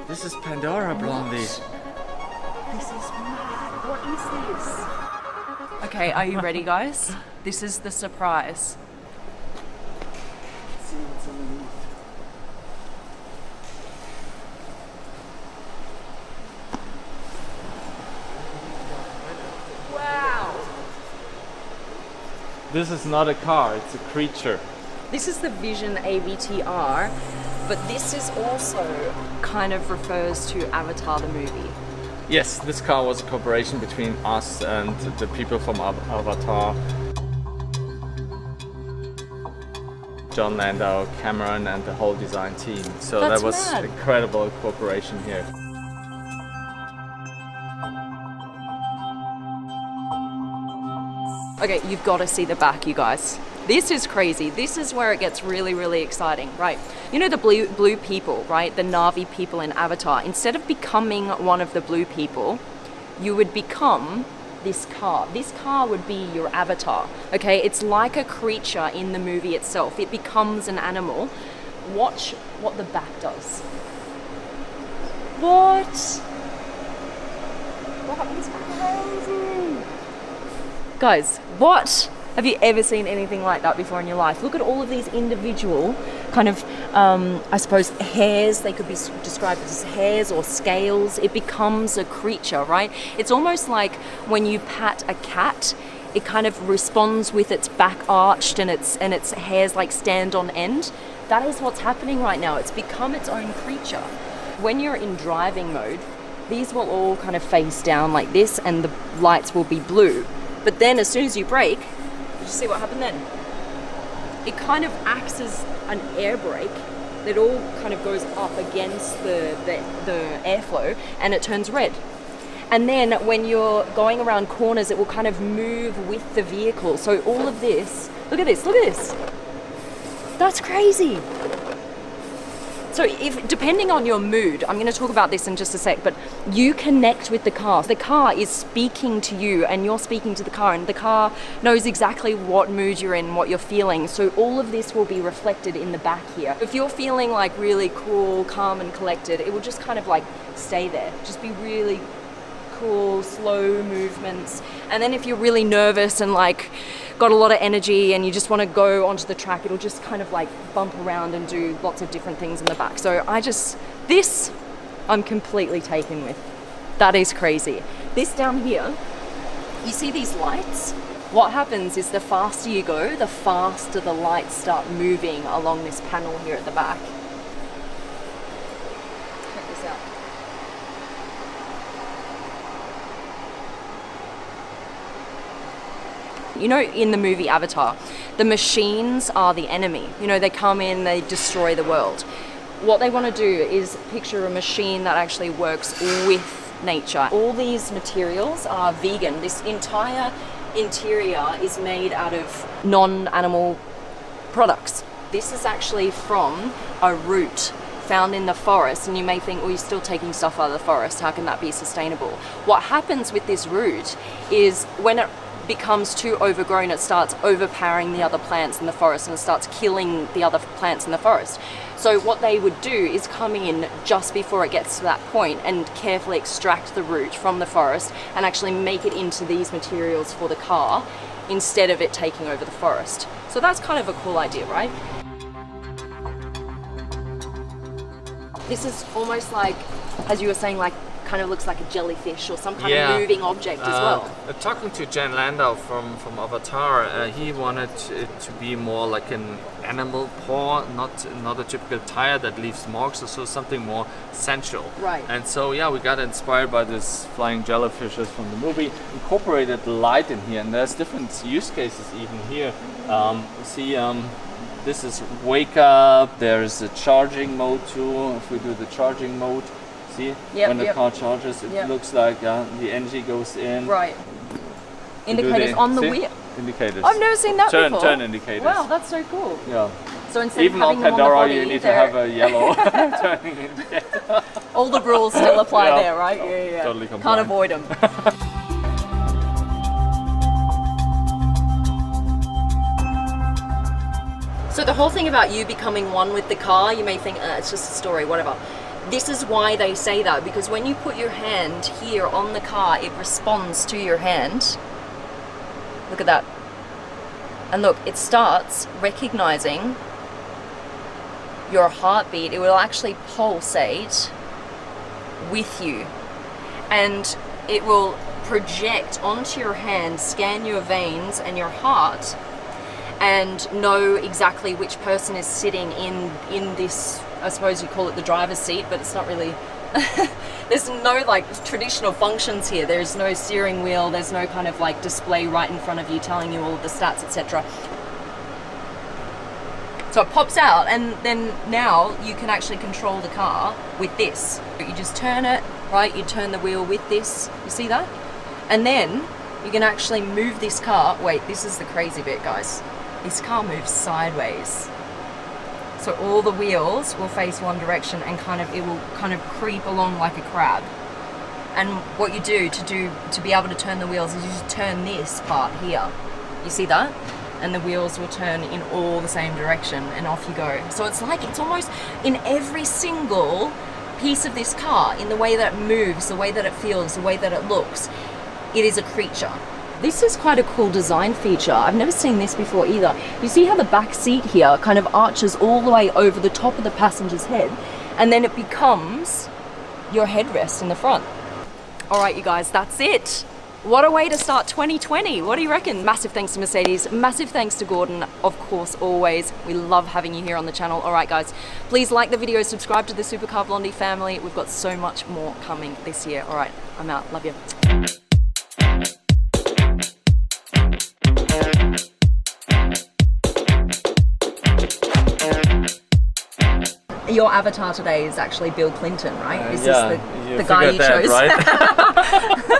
This is Pandora, Blondie. This is mad. What is this? Okay, are you ready, guys? This is the surprise. Let's see what's underneath. Wow! This is not a car, it's a creature. This is the Vision AVTR, but this is also kind of refers to Avatar the movie. Yes, this car was a cooperation between us and the people from Avatar. John Landau, Cameron and the whole design team. So That's that was mad. incredible cooperation here. Okay, you've got to see the back, you guys. This is crazy. This is where it gets really, really exciting, right? You know the blue people, right? The Na'vi people in Avatar. Instead of becoming one of the blue people, you would become this car. This car would be your avatar, okay? It's like a creature in the movie itself. It becomes an animal. Watch what the back does. What? That is crazy. Guys, what? Have you ever seen anything like that before in your life? Look at all of these individual kind of, I suppose, hairs. They could be described as hairs or scales. It becomes a creature, right? It's almost like when you pat a cat, it kind of responds with its back arched and its hairs like stand on end. That is what's happening right now. It's become its own creature. When you're in driving mode, these will all kind of face down like this and the lights will be blue. But then as soon as you brake, did you see what happened then? It kind of acts as an air brake that all kind of goes up against the airflow and it turns red. And then when you're going around corners, it will kind of move with the vehicle. So all of this, look at this, look at this. That's crazy. So if, depending on your mood, I'm going to talk about this in just a sec, but you connect with the car. The car is speaking to you and you're speaking to the car, and the car knows exactly what mood you're in, what you're feeling. So all of this will be reflected in the back here. If you're feeling like really cool, calm and collected, it will just kind of like stay there. Just be really cool, slow movements. And then if you're really nervous and like got a lot of energy and you just want to go onto the track, it'll just kind of like bump around and do lots of different things in the back. So this I'm completely taken with. That is crazy. This down here, you see these lights? What happens is the faster you go, the faster the lights start moving along this panel here at the back. Check this out. You know, in the movie Avatar, the machines are the enemy. You know, they come in, they destroy the world. What they want to do is picture a machine that actually works with nature. All these materials are vegan. This entire interior is made out of non-animal products. This is actually from a root found in the forest, and you may think, well, you're still taking stuff out of the forest. How can that be sustainable? What happens with this root is when it becomes too overgrown, it starts overpowering the other plants in the forest and it starts killing the other plants in the forest. So what they would do is come in just before it gets to that point and carefully extract the root from the forest and actually make it into these materials for the car instead of it taking over the forest. So that's kind of a cool idea, right? This is almost like, as you were saying, like kind of looks like a jellyfish or some kind of moving object as well. Talking to Jan Landau from Avatar, he wanted it to be more like an animal paw, not a typical tire that leaves marks, so something more sensual. Right. And so yeah, we got inspired by this flying jellyfishes from the movie, incorporated light in here, and there's different use cases even here. This is wake up, there's a charging mode too. If we do the charging mode, see, when the car charges, it looks like the energy goes in. Right. Indicators on the wheel. Indicators. I've never seen that before. Turn indicators. Wow, that's so cool. Yeah. So instead even of having on them Pandora, on the body, you need to have a yellow turning indicator. All the rules still apply there, right? Yeah. Totally compliant. Can't avoid them. So the whole thing about you becoming one with the car, you may think, it's just a story, whatever. This is why they say that, because when you put your hand here on the car, it responds to your hand. Look at that. And look, it starts recognizing your heartbeat. It will actually pulsate with you. And it will project onto your hand, scan your veins and your heart, and know exactly which person is sitting in this, I suppose you call it the driver's seat, but it's not really. There's no like traditional functions here. There's no steering wheel, there's no kind of like display right in front of you telling you all of the stats, etc. So it pops out, and then now you can actually control the car with this. You just turn it, right? You turn the wheel with this, you see that? And then you can actually move this car. Wait, this is the crazy bit, guys. This car moves sideways. So all the wheels will face one direction, and it will kind of creep along like a crab. And what you do to be able to turn the wheels is you just turn this part here. You see that? And the wheels will turn in all the same direction, and off you go. So it's almost in every single piece of this car, in the way that it moves, the way that it feels, the way that it looks, it is a creature. This is quite a cool design feature. I've never seen this before either. You see how the back seat here kind of arches all the way over the top of the passenger's head, and then it becomes your headrest in the front. All right, you guys, that's it. What a way to start 2020. What do you reckon? Massive thanks to Mercedes. Massive thanks to Gordon, of course, always. We love having you here on the channel. All right, guys, please like the video, subscribe to the Supercar Blondie family. We've got so much more coming this year. All right, I'm out. Love you. Your avatar today is actually Bill Clinton, right? Is yeah, this the guy you that, chose? right?